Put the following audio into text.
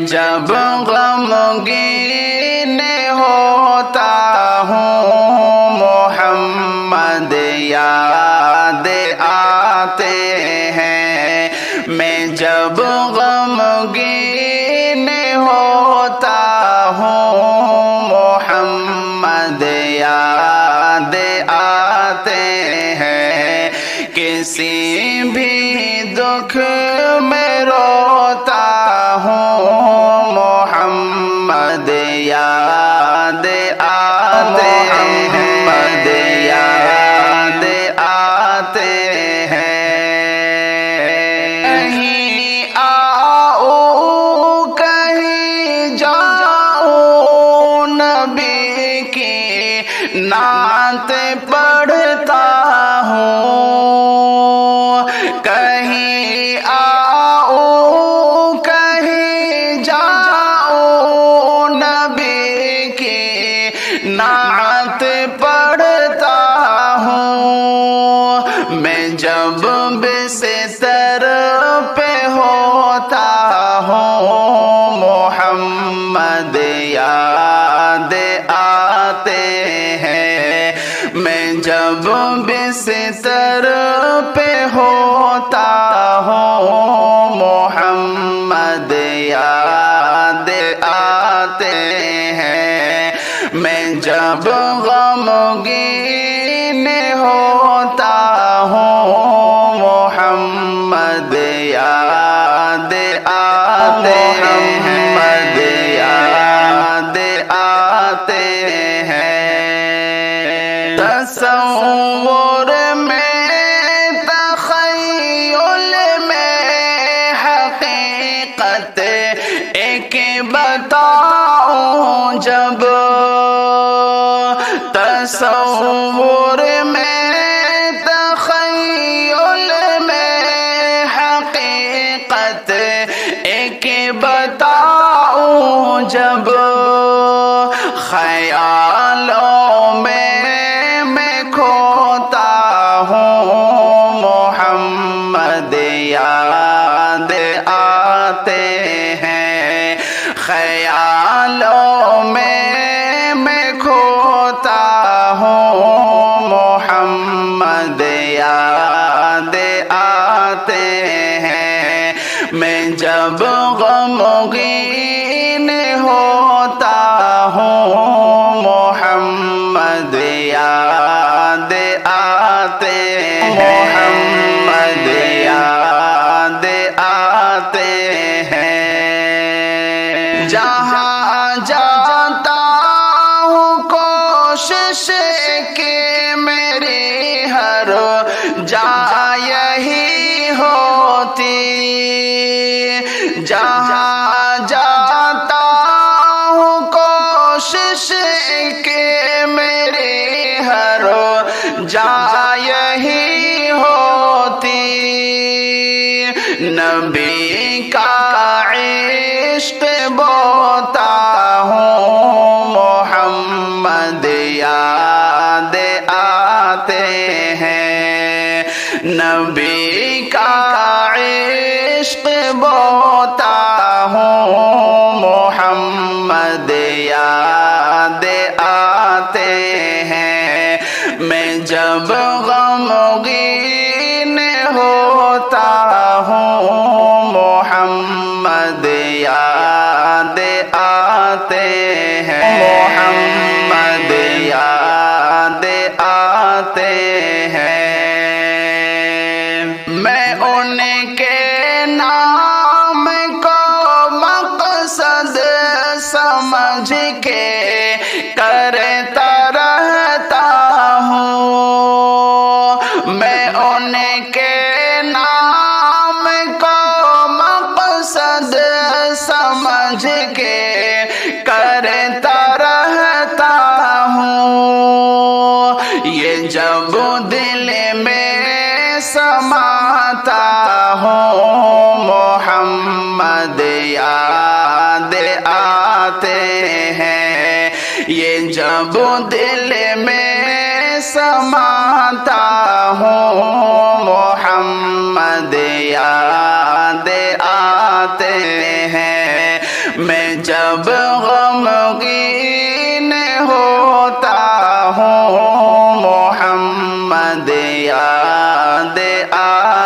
جب غمگین ہوتا ہوں محمد یاد آتے ہیں، میں جب غمگین ہوتا ہوں محمد یاد آتے ہیں، کسی بھی دکھ میں روتا ہوں محمد یاد آتے ہیں، محمد یاد آتے ہیں۔ کہیں آؤں کہیں جاؤں نبی کی نعت پڑھتا ہوں، کہیں آؤں کہیں جاؤں نبی کی نعت پڑھتا ہوں، میں جب بستر پہ ہوتا ہوں محمد یاد آتے ہیں، میں جب بستر پہ ہوتا ہوں محمد یاد آتے ہیں، میں جب غمگین ہوتا ہوں محمد یاد آتے ہیں، محمد یاد آتے ہیں۔ تصور میں تخیل میں حقیقت ایک بتاؤں جب، تصور میں تخیل میں حقیقت ایک بتاؤں جب، خیالوں میں کھوتا ہوں محمد یاد آتے ہیں، خیالوں میں کھوتا ہوں محمد یاد آتے ہیں، میں جب غمگین ہوتا ہوں محمد یاد آتے ہیں، محمد یاد آتے ہیں۔ جہاں جاتا ہوں کوشش کہ میری ہر جا یہی ہوتی، جہاں جاتا ہوں کوشش کہ میری ہر جا یہی ہوتی، نبی کا عشق بوتا ہوں محمد یاد آتے ہیں، نبی کا عشق بوتا ہوں محمد یاد آتے ہیں، میں جب غمگین ہوتا ہوں محمد یاد آتے ہیں، محمد یاد آتے ہیں۔ میں ان کے نام کو مقصد سمجھ کے کرتا رہتا ہوں، میں ان کے نام کو مقصد سمجھ کے کرتا رہتا ہوں، یہ جب دل میں سماتا ہوں محمد یاد آتے ہیں، یہ جب دل میں سماتا ہوں محمد یاد آتے ہیں،